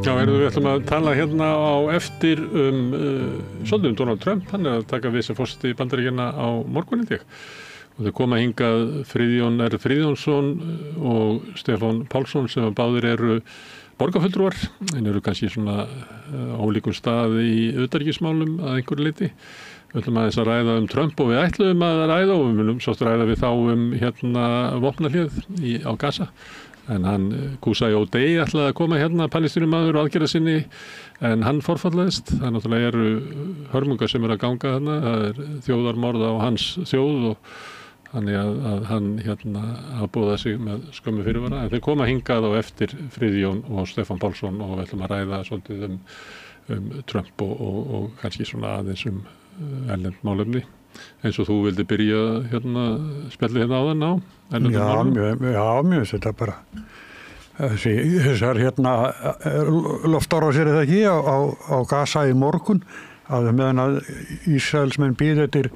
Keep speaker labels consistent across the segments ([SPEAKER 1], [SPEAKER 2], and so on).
[SPEAKER 1] Já, við ætlum að tala hérna á eftir svolítið Donald Trump, hann að taka við sem forseti Bandaríkjanna á morgun held ég. Og þau koma hingað Friðjón R. Friðjónsson og Stefán Pálsson sem báðir eru borgarfulltrúar, en eru kannski svona ólíkum stað í utanríkismálum að einhverju leyti. Við ætlum aðeins að ræða Trump og við ætluðum að ræða og við munum sátt ræða við þá hérna vopnahlið á Gaza. En hann, Qusay O'Day, ætlaði að koma hérna, palestínumaður og aðgerða sinni, en hann forfallaðist. Það náttúrulega eru hörmungar sem að ganga þarna, það þjóðarmorð á hans þjóð og þannig að hann hérna afbúða sig með skömmu fyrirvara. En þeir koma hingað á eftir Friðjón og Stefán Pálsson og við ætlum að ræða svolítið Trump og kannski svona aðeins erlend málefni. Eins og þú vildi byrja hérna, spjallið hérna áðan á erlendum málefni?
[SPEAKER 2] Já, mjög þetta bara þessar hérna loftárásir eða ekki á Gaza í morgun að meðan að Ísraelsmenn bíða eftir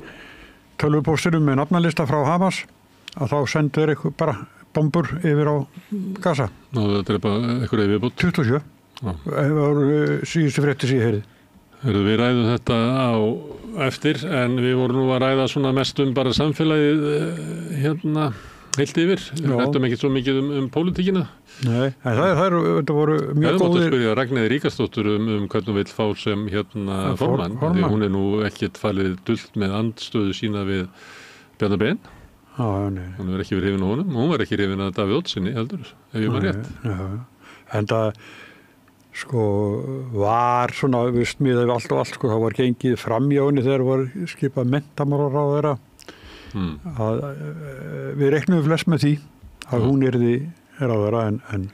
[SPEAKER 2] tölvupósturum með nafnalista frá Hamas að þá sendur þeir bara bombur yfir á Gaza.
[SPEAKER 1] Þetta er bara eitthvað viðbútt?
[SPEAKER 2] 27. Það voru síðustu fréttir sem ég heyrði.
[SPEAKER 1] Við ræðum þetta á eftir, en við vorum nú að ræða svona mest bara samfélagið hérna heilt yfir. Við rættum ekki svo mikið pólitíkina.
[SPEAKER 2] Nei, en þetta voru mjög góðir.
[SPEAKER 1] Ég mátti spyrja Ragnheiði Ríkharðsdóttur hvernig hún vill fá sem hérna formann. Því hún er nú ekkert falið dult með andstöðu sína við Bjarna Ben. Hún er ekki verið hrifin á honum. Hún var ekki hrifin að Davíð Oddssyni heldur, ef ég var rétt.
[SPEAKER 2] En það sko var svona miðað við allt og allt sko, það var gengið fram hjá henni þegar var skipað menntamálaráðherra að við reiknum flest með því að hún yrði ráðherra en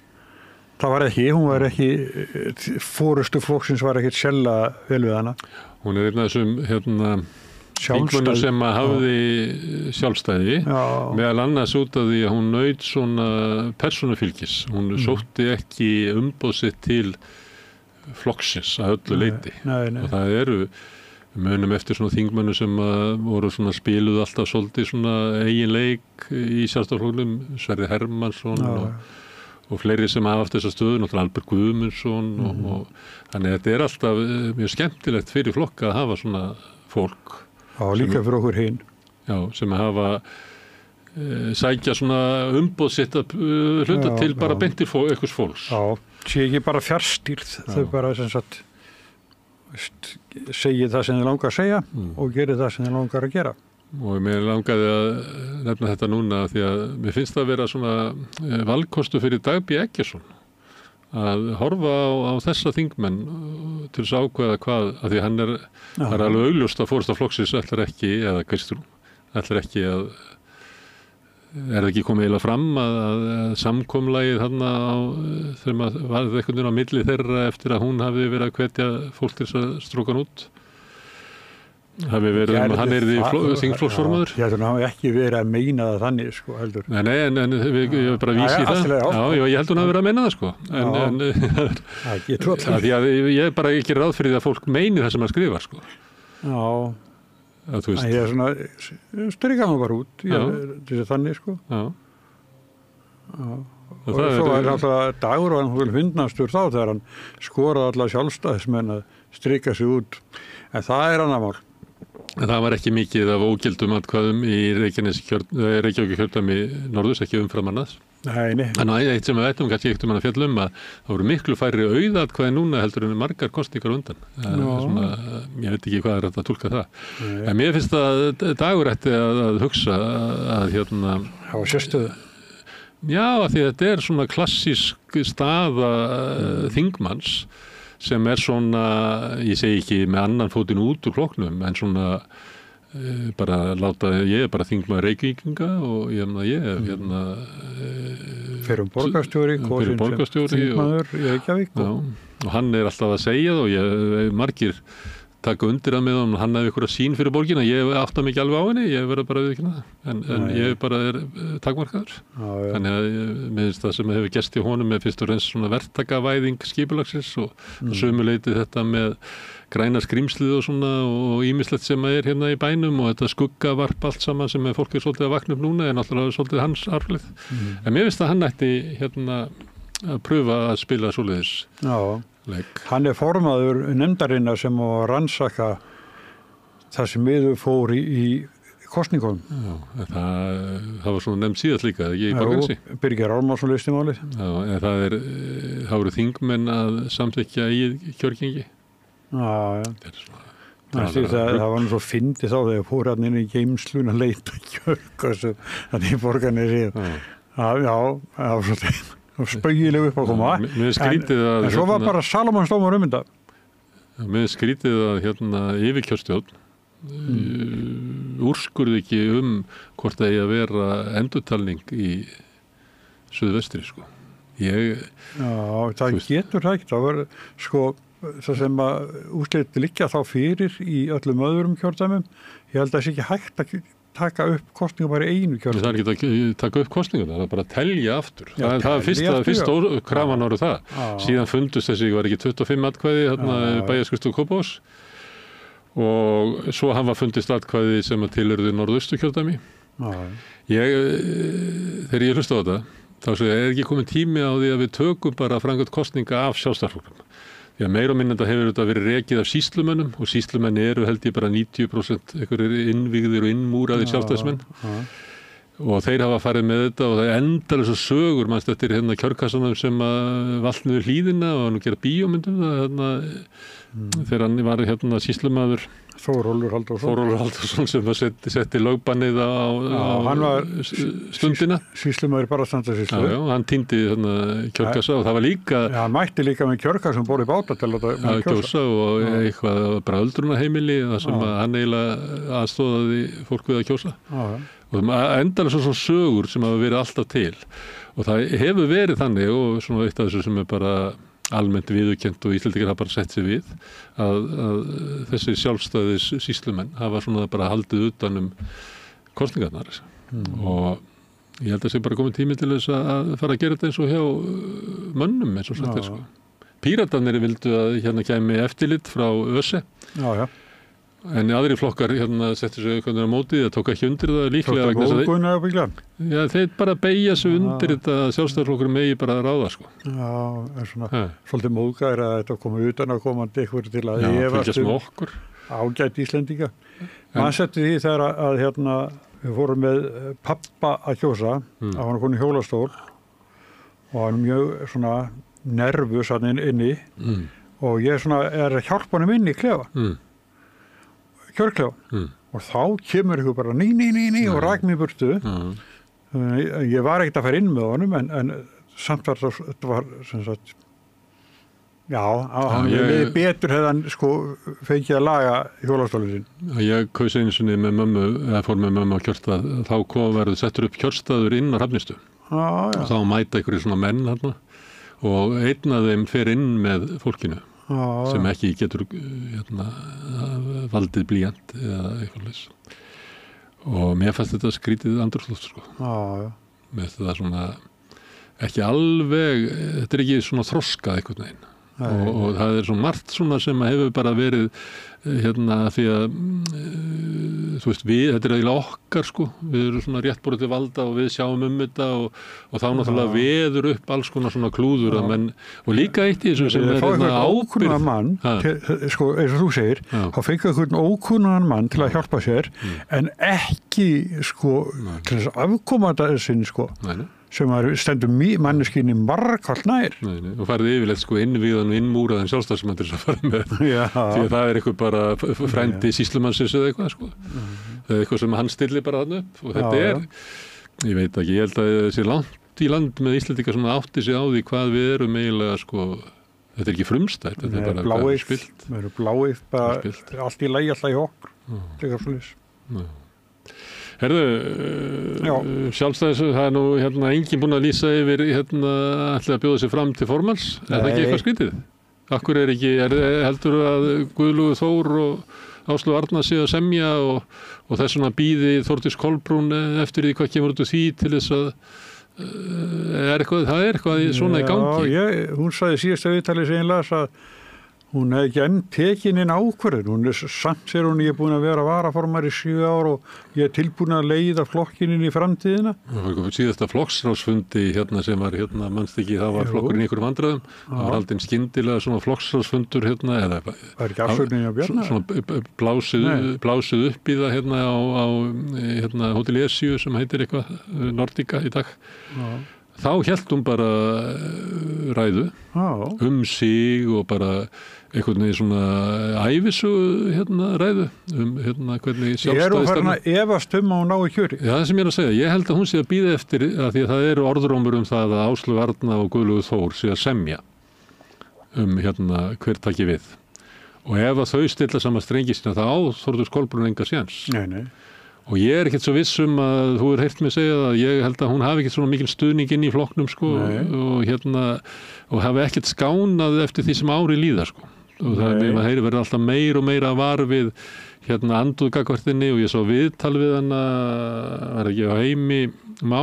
[SPEAKER 2] það var ekki forystu flokksins var ekkert sella vel við hana.
[SPEAKER 1] Hún er einn af þessum hérna þingmönnum sem að hafði sjálfstæði meðal annars út af því að hún naut svona persónufylgis. Hún sótti ekki umboð sitt til flokksins að öllu leyti. Og það eru munum eftir svona þingmönnum sem voru svona spiluð alltaf svolítið svona eigin leik í sjálfstæðisflokknum, Sverrir Hermannsson og fleiri sem hafa haft þessa stöðu, náttúrulega Albert Guðmundsson og þannig að þetta er alltaf mjög skemmtilegt fyrir flokka að hafa svona fólk.
[SPEAKER 2] Já, líka fyrir okkur hinn. Já,
[SPEAKER 1] sem hafa sækja svona umboð sitt að hluta til bara beintir einhvers fólks.
[SPEAKER 2] Já, sé ekki bara fjárstýrð, þau bara sem sagt segja það sem þið langar að segja og gerir það sem þið langar að gera.
[SPEAKER 1] Og mér langaði að nefna þetta núna því að mér finnst það að vera svona valkostu fyrir Dag B. Eggertsson að horfa á þessa þingmenn til þess að ákveða hvað, að því hann það er alveg augljóst að forysta flokksins ætlar ekki, eða Kristrún, ætlar ekki að, það ekki komið eiginlega fram að samkomulagið þarna þegar maður varði einhvern veginn á milli þeirra eftir að hún hafi verið að hvetja fólk til þess að stróka hann út. Hafi verið hann yrði þingflokksformaður.
[SPEAKER 2] Ég held að hann hafi ekki verið að meina það þannig sko heldur.
[SPEAKER 1] Nei, en ég er bara að vísa í það. Já, ég held að hann hafi verið að meina það sko. Því að ég er bara ekki ráð fyrir því að fólk meini það sem hann skrifar sko.
[SPEAKER 2] Já. Ég er svona strika hann bara út til þess þannig sko. Já. Og svo er alltaf Dagur og hann vil fyndnastur þá þegar hann skoraði alla sjálfstæðismenn að strika sig út. En það er annar mál.
[SPEAKER 1] En það var ekki mikið af ógildum atkvæðum í Reykjavíkurkjördæmi norðurs, ekki umfram annars.
[SPEAKER 2] Nei.
[SPEAKER 1] En eitt sem við veitum kannski ekkert að fjalla að það voru miklu færri auðatkvæði núna heldur en margar kosningar undan. Svona, ég veit ekki hvað er að túlka það. En mér finnst að Dagur ætti að hugsa að hérna
[SPEAKER 2] hafa sérstöðu.
[SPEAKER 1] Já, því þetta er svona klassísk staða þingmanns sem er svona, ég segi ekki með annan fótinn út úr flokknum, en svona bara láta, ég er bara þingmaður Reykvíkinga og ég hérna
[SPEAKER 2] fyrir borgarstjóri þingmaður í Reykjavík
[SPEAKER 1] og hann er alltaf að segja það og margir taka undir að með hann hefði ykkur að sín fyrir borgina, ég átta mikið alveg á henni, ég verður bara viðkynna en ég bara er takmarkaður. Þannig að mér finnst það sem hefur gerst í honum fyrst og fremst svona verktakavæðing skipulagsins og sömuleyti þetta með græna skrímslið og svona og ýmislegt sem er hérna í bænum og þetta skuggavarp allt saman sem fólk er svolítið að vakna upp núna en náttúrulega svolítið hans arfleið. En mér finnst að hann ætti hérna að pröfa að spila svoleiðis.
[SPEAKER 2] Hann formaður nefndarinnar sem á að rannsaka það sem miður fór í kosningunum.
[SPEAKER 1] Já, það var svona nefnd síðast líka, ekki í Borgarnesi?
[SPEAKER 2] Birgir Ármannsson leysti málið.
[SPEAKER 1] Já, en það voru þingmenn að samþykkja eigið kjörgengi?
[SPEAKER 2] Já. Það var nú svo fyndið þá þegar fór hann inn í geimslun að leita kjörgasum, þannig í Borgarnesi. Já, það var svo spaugileg upp að koma. En svo var bara Salomon Stómar þetta.
[SPEAKER 1] Mér skrítið að yfirkjörstjórn úrskurði ekki hvort það eigi að vera endurtalning í suðvestri, sko. Já,
[SPEAKER 2] það getur það ekki. Það var, það sem að úrslit liggja þá fyrir í öllum öðrum kjördæmum. Ég held að það sé ekki hægt að taka upp kosningu bara í einu kjördæmi.
[SPEAKER 1] Það er ekki að taka upp kosningu, það er bara að telja aftur. Það er fyrsta krafan árið það. Síðan fundust þessi, var ekki 25 atkvæði bæjarskrifstofu Kópavogs. Og svo hafa fundist atkvæði sem að tilheyra norðausturkjördæmi. Þegar ég hlusta á þetta, þá ekki komin tími á því að við tökum bara framkvæmd kosninga af Sjálfstæðisflokknum. Því að meira og minna hefur þetta verið rekið af sýslumönnum og sýslumenn held ég bara 90% einhverjir innvígðir og innmúraðir sjálfstæðismenn. Og þeir hafa farið með þetta og það endalaust svo sögur, mannst eftir kjörkassanum sem valt niður hlíðina og hann gera bíómyndum þegar hann var sýslumaður
[SPEAKER 2] Þórólfur
[SPEAKER 1] Halldórsson sem setti lögbannið á stundina.
[SPEAKER 2] Sýslumaður bara standasýslu.
[SPEAKER 1] Já, hann týndi kjörkassa og það var líka...
[SPEAKER 2] Já, hann mætti líka með kjörkassa sem bór í báta til að
[SPEAKER 1] kjósa og eitthvað bara öldrunarheimili þar sem hann eiginlega aðstóðaði fólk við að kjósa. Og endalega svona sögur sem hafa verið alltaf til og það hefur verið þannig og svona eitt af þessu sem bara almennt viðurkennt og Íslendingar hafa bara sett sig við að þessi sjálfstæðis sýslumenn hafa svona bara haldið utan kosningarnar og ég held að það sé bara komið tími til þess að fara að gera þetta eins og hjá mönnum eins og sagt sko. Píratarnir vildu að kæmi eftirlit frá ÖSE. En aðri flokkar settu sig á móti, það tók ekki undir það líklega vegna þess að þeir bara beygja sig undir þetta að Sjálfstæðisflokkurinn megi bara ráða, sko.
[SPEAKER 2] Já, svona svolítið móðgæðir að þetta komi utan að komandi ykkur til að efast ágætt Íslendinga. Man setti því þegar að við fórum með pappa að kjósa, að hann koni hjólastól og hann mjög svona nervus hann inni og ég svona að hjálpa hann inn í klefa. Kjörklefa og þá kemur ykkur bara ný og rak mig burtu. Ég var ekkert að fara inn með honum en samt var þetta var sem sagt hann við betur hefðan fengið að laga hjólastólinn sinn.
[SPEAKER 1] Ég kaus einu sinni með mömmu eða fór með mömmu á kjörstað þá verður settur upp kjörstaður inn á Hrafnistu og þá mæta ykkur svona menn og einn af þeim fer inn með fólkinu sem ekki getur valdið blýant eða eitthvað leys og mér fannst þetta skrítið andrúmsloft með þetta svona ekki alveg, þetta ekki svona þroskað einhvern veginn og það svona margt svona sem hefur bara verið því að þú veist þetta eiginlega okkar við erum svona rétt borðið til valda og við sjáum þetta og þá náttúrulega veður upp alls konar svona klúður og líka eitt í þessu sem
[SPEAKER 2] ókunnan mann eins og þú segir, þá fengið einhvern ókunnan mann til að hjálpa sér en ekki til þess að afkoma þetta sinn sem stendur manneskinni margfalt nær.
[SPEAKER 1] Og farið yfirleitt innvíðan og innmúraðan sjálfstæðismenn að fara með því að það eitthvað bara frændi sýslumannsins eða eitthvað eða eitthvað sem hann stillir bara þarna upp og þetta ég veit ekki, ég held að þessi langt í land með Íslendingar sem átti sig á því hvað við erum eiginlega þetta ekki frumstætt, þetta bara
[SPEAKER 2] bláið spilt. Við erum bláið, bara allt í lagi alltaf í okkur. Þegar svolítið.
[SPEAKER 1] Herðu, Sjálfstæðis, það nú enginn búinn að lýsa yfir ætli að bjóða sig fram til formans, það ekki eitthvað skrítið? Akkur ekki, heldur að Guðlaugur Þór og Áslaug Arna séu að semja og þess vegna bíði Þórdís Kolbrún eftir því hvað kemur út úr því til þess að það er eitthvað svona í gangi?
[SPEAKER 2] Já, hún sagði síðasta viðtalið sem ég las að Hún hefði ekki enn tekin inn ákvörðun. Hún samt sér hún, ég er búin að vera varaformar í 7 ár og ég er tilbúin að leiða flokkin inn í framtíðina.
[SPEAKER 1] Síðasta flokksráðsfundi sem var mannst ekki, það var flokkurinn í einhverjum vandræðum. Það var haldinn skyndilega svona flokksráðsfundur eða
[SPEAKER 2] var ekki afsögnin hjá Bjarna?
[SPEAKER 1] Svona blásið upp í það á Hótel Esju sem heitir eitthvað Nordica í dag. Já. Þá hélt hún bara ræðu sig og bara einhvern veginn svona ævisögu ræðu hvernig sjálfstæði
[SPEAKER 2] Ég er farin að efast að hún nái kjöri.
[SPEAKER 1] Já, það sem ég er að segja. Ég held að hún sé að bíða eftir að því að það eru orðrómur það að Áslaug Arna og Guðlaugur Þór sé að semja hver taki við. Og ef að þau stilla saman strengi sína þá á Þórður Kolbrún enga séns.
[SPEAKER 2] Nei.
[SPEAKER 1] Og ég er ekkert svo viss að þú heyrt mig segja það, ég held að hún hafi ekkert svona mikil stuðning inn í flokknum og hafi ekkert skánað eftir því sem ári líða og það verður alltaf meira og meira var við andúðgagvartinni og ég sá viðtal við hana var ekki á Heimi Má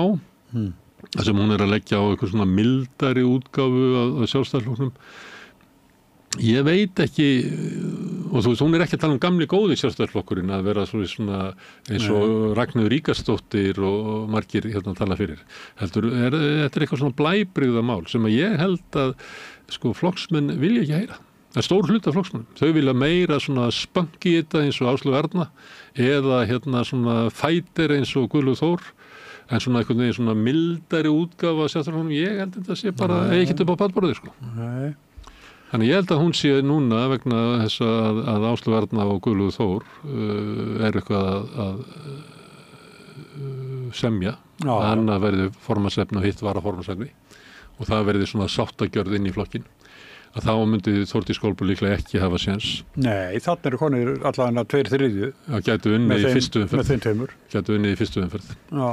[SPEAKER 1] þar sem hún er að leggja á eitthvað svona mildari útgáfu af Sjálfstæðisflokknum. Ég veit ekki, og þú veist, hún er ekki að tala gamli góði Sjálfstæðisflokkurinn að vera svona eins og Ragnheiður Ríkharðsdóttir og margir tala fyrir. Þetta er eitthvað svona blæbrigðamál sem að ég held að flokksmenn vilja ekki heyra. Það er stór hluti af flokksmenn. Þau vilja meira svona spöngi í þetta eins og Áslaug Arna eða svona fætir eins og Guðlaugur Þór en svona einhvern veginn svona mildari útgáfa af Sjálfstæðisflokknum. Ég held að þetta sé bara ekkert upp á pallborðið
[SPEAKER 2] Nei.
[SPEAKER 1] Þannig ég held að hún sé núna vegna þess að Áslaug Arna og Guðlaugur Þór er eitthvað að semja. Annað verði formannsefni og hitt varaformannsefni og það verði svona sáttagjörð inn í flokkin. Að þá myndi Þórdís Kolbrún líklega ekki hafa séns.
[SPEAKER 2] Nei, þannig eru konur allavega 2/3.
[SPEAKER 1] Það gætu unnið í fyrstu umferð.
[SPEAKER 2] Með þeim tveimur.
[SPEAKER 1] Gætu unnið í fyrstu umferð.
[SPEAKER 2] Já.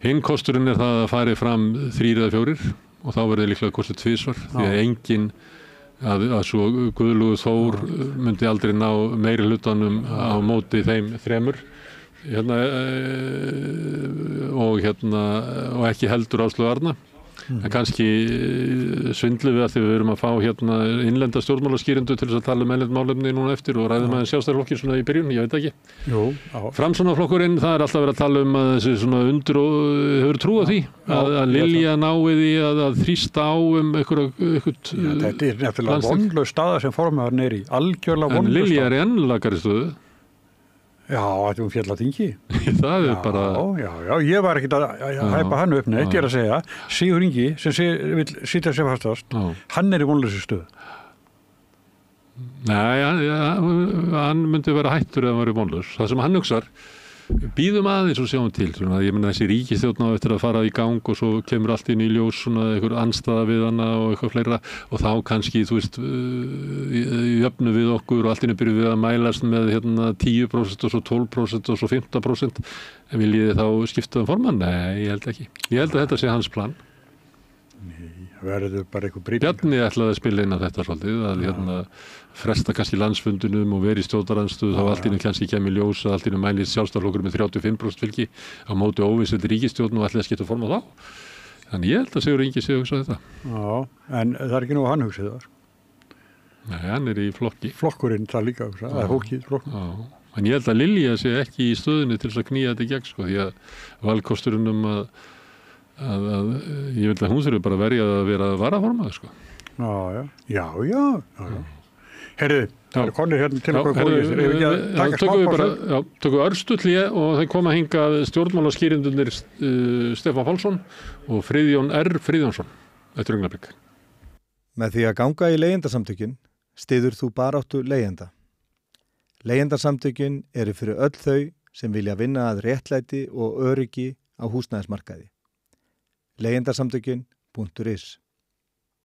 [SPEAKER 1] Hinn kosturinn er það að fari fram 3 eða 4 og þá verði líklega kostið 2 því að enginn að svo Guðlaugur Þór myndi aldrei ná meiri hlutanum á móti þeim 3 og ekki heldur Áslaug Arna en kannski svindlu við að því við erum að fá innlenda stjórnmálaskýrendur til þess að tala innlend málefni núna eftir og ræðum aðeins Sjálfstæðisflokkin svona í byrjun, ég veit ekki.
[SPEAKER 2] Jú,
[SPEAKER 1] Framsóknarflokkurinn, það er alltaf verið að tala að þessi svona undur og hefur trú á því að Lilja nái því að þrýsta á eitthvað.
[SPEAKER 2] Þetta er nefnilega vonlaus staða sem formaðurinn er í, algjörlega vonlaus staða.
[SPEAKER 1] En Lilja er í enn lakari stöðu.
[SPEAKER 2] Já, þetta hún fjall að þingi.
[SPEAKER 1] Það er bara...
[SPEAKER 2] Já, ég var ekkert að hæpa hann upp neitt, ég er að segja, Sigur Ingi sem vil sitja sér fastast, hann er í vonlausu stöðu.
[SPEAKER 1] Nei, hann myndi vera hættur ef hann var í vonlaus. Það sem hann hugsar, bíðum aðeins og sjáum til. Ég meina þessi ríkisstjórn á eftir að fara í gang og svo kemur allt inn í ljós svona einhver andstaða við hana og eitthvað fleira og þá kannski, þú veist, jöfnu við okkur og allt inni byrjuð við að mælast með 10% og svo 12% og svo 15%. En viljið þið þá skipta formann? Nei, ég held ekki. Ég held að þetta sé hans plan.
[SPEAKER 2] Nei, verður bara eitthvað breyting.
[SPEAKER 1] Bjarni ætlaði að spila inn á þetta svolítið, að fresta kannski landsfundunum og verið í stjórnarandstöðu þá allt í einu kannski kemur ljós að allt í einu mælist Sjálfstæðisflokkur með 35% fylgi á móti óvissandi ríkisstjórn og ætlaði að skipta formann þá. Þannig ég held að Sigur Ingi sé að hugsa þetta.
[SPEAKER 2] Já, en það er ekki nú að hann hugsið það.
[SPEAKER 1] Nei, hann er í flokki.
[SPEAKER 2] Flokkurinn það líka hugsa, það er fólkið flokkur.
[SPEAKER 1] Já, en ég held að Lilja sé ekki í stöðunni til þess að knýja þetta í gegn því að valkosturinn að ég vil að hún þurfi bara verja að vera varaformaður
[SPEAKER 2] Já. Herðu, það er konir hérna til okkur
[SPEAKER 1] tökum örstuð hlé og þeir koma hingað stjórnmálaskýrendurnir Stefán Pálsson og Friðjón R. Friðjónsson eftir augnablik.
[SPEAKER 3] Með því að ganga í leigjendasamtökin styður þú baráttu leigjenda. Leigjendasamtökin eru fyrir öll þau sem vilja vinna að réttlæti og öryggi á húsnæðismarkaði. Leigjendasamtökin.is